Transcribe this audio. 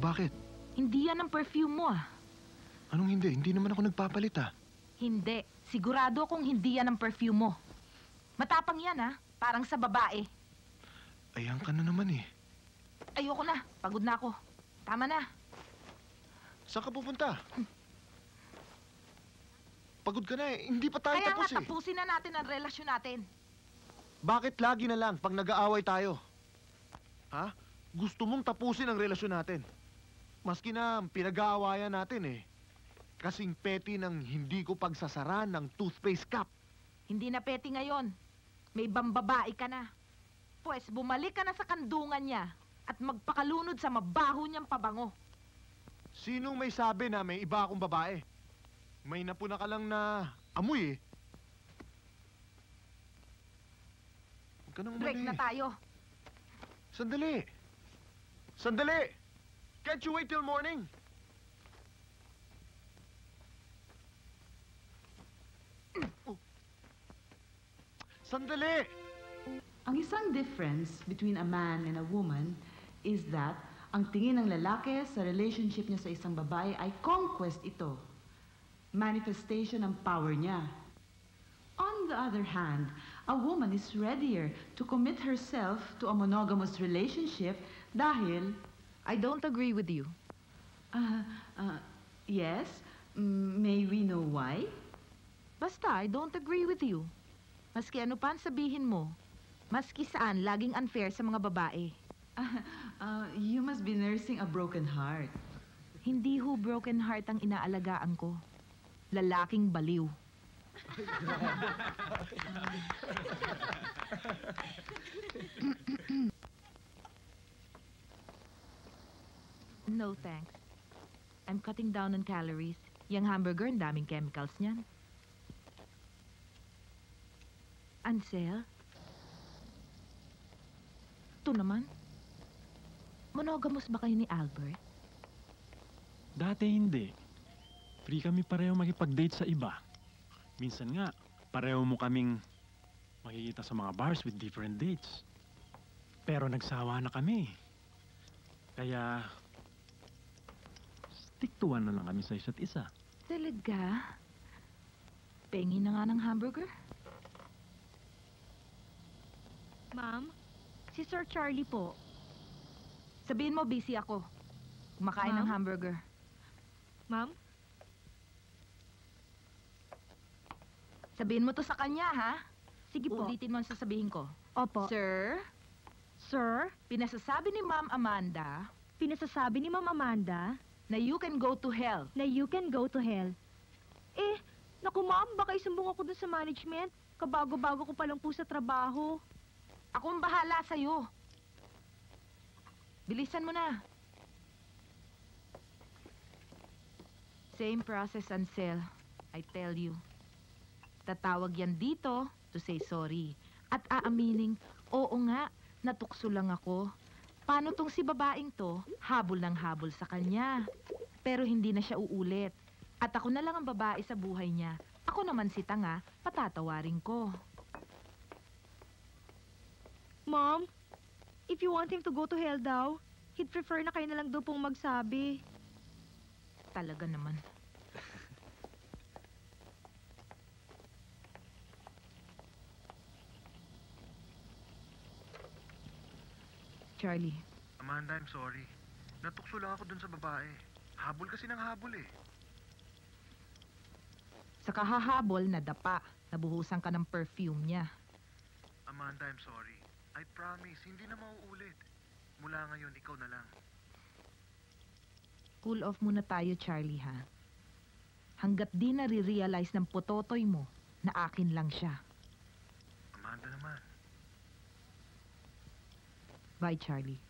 bakit? Hindi yan ang perfume mo ah. Anong hindi? Hindi naman ako nagpapalit ah. Hindi. Sigurado akong hindi yan ang perfume mo. Matapang yan ah. Parang sa babae. Ayan ka na naman eh. Ayoko na. Pagod na ako. Tama na. Saan ka pupunta? Pagod ka na eh. Hindi pa tayo Kaya tapos nga, eh. tapusin na natin ang relasyon natin. Bakit lagi na lang pag nag-aaway tayo? Ha? Gusto mong tapusin ang relasyon natin. Maski na pinag-aawayan natin eh. Kasing petty ng hindi ko pagsasara ng toothpaste cap. Hindi na peti ngayon. May bambabae ka na. Pwes, bumalik ka na sa kandungan niya at magpakalunod sa mabaho niyang pabango. Sinong may sabi na may iba akong babae? May napuna ka lang na amoy eh. Huwag ka nang Break umali. na tayo. Sandali! Sandali! Can't you wait till morning? Oh. Sandali! Ang isang difference between a man and a woman is that ang tingin ng lalaki sa relationship niya sa isang babae ay conquest ito. Manifestation ng power niya. On the other hand, a woman is readier to commit herself to a monogamous relationship dahil... I don't agree with you. Yes? May we know why? Basta, I don't agree with you. Maski ano pa ang sabihin mo, maski saan, laging unfair sa mga babae. You must be nursing a broken heart. Hindi ho broken heart ang inaalagaan ko. Lalaking baliw. No thanks. I'm cutting down on calories. Yang hamburger, ang daming chemicals niyan. Ansel? Ito naman. Monogamous ba kayo ni Albert? Dati hindi. Free kami pareho makipag-date sa iba. Minsan nga, pareho mo kaming makikita sa mga bars with different dates. Pero nagsawa na kami. Kaya, stick to one na lang kami sa isa't isa. Talaga? Pengi na nga ng hamburger? Ma'am, si Sir Charlie po. Sabihin mo, busy ako. Kumakain ng Ma'am? hamburger. Ma'am? Sabihin mo to sa kanya, ha? Sige po. Ulitin mo ang sasabihin ko. Opo. Sir, Sir, pinasasabi ni Ma'am Amanda pinasasabi ni Ma'am Amanda na you can go to hell. na you can go to hell. Eh, naku ma'am, baka isumbong ako dun sa management. Kabago-bago ko pa lang po sa trabaho. Ako ang bahala sa'yo. Bilisan mo na. Same process, Ansel. I tell you. Tatawag yan dito to say sorry. At aamining, oo nga, natukso lang ako. Paano tong si babaeng to, habol ng habol sa kanya. Pero hindi na siya uulit. At ako na lang ang babae sa buhay niya. Ako naman si tanga, patatawarin ko. Mom, if you want him to go to hell daw, he'd prefer na kayo na lang daw pong magsabi. Talaga naman. Charlie, Amanda, I'm sorry. Natukso lang ako dun sa babae. Habol kasi ng habol eh. sa kahahabol na dapa, nabuhusan ka ng perfume niya. Amanda, I'm sorry. I promise, hindi na mauulit. Mula ngayon, ikaw na lang. Cool off muna tayo, Charlie, ha? Hanggat di nare-realize ng pototoy mo na akin lang siya. Amanda naman. Bye, Charlie.